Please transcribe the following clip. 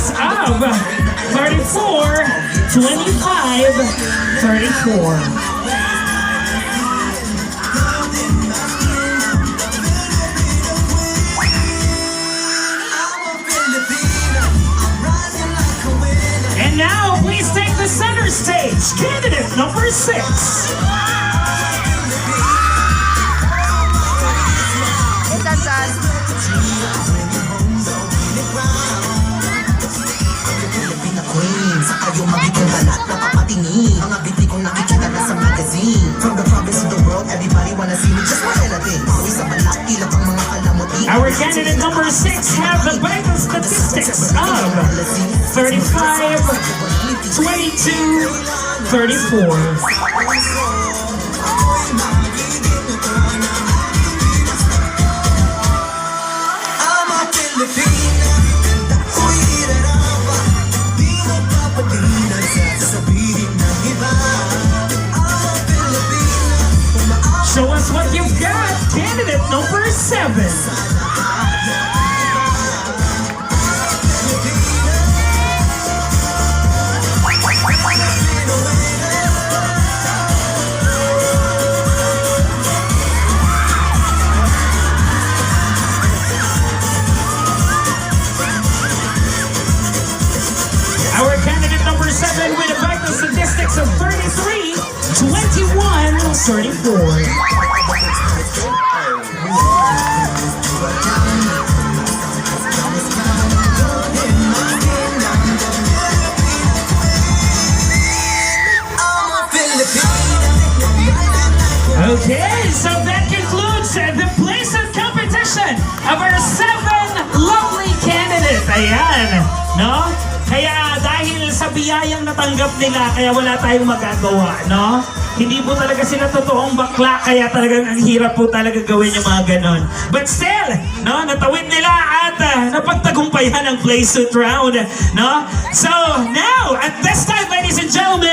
statistics of 34, 25, 34. And now, please take the center stage, candidate number 6. Queens, ayaw magiging balat na papatingin. Mga biti kong nakikita na sa magazine. From the province to the world, everybody wanna see me just my relatives. Isa balat, tila pang mga kalamuti. Our candidate number 6 have the vital statistics of 35, 22, 34. I'm a Filipina, ako'y irarapa. Di magpapatina sa sabihin ng iba. I'm a Filipina, umaaway. Show us what you've got, candidate number 7. Our candidate number 7 with a vital statistics of 33, 21, 34. Okay, so that concludes the placement competition of our 7 lovely candidates. Ayan, no? Kaya dahil sa biyayang natanggap nila, kaya wala tayong magagawa, no? Hindi po talaga sila totoong bakla, kaya talagang ang hirap po talaga gawin yung mga ganon. But still, no, natawid nila at napagtagumpayan ang placement round, no? So now, at this time, ladies and gentlemen,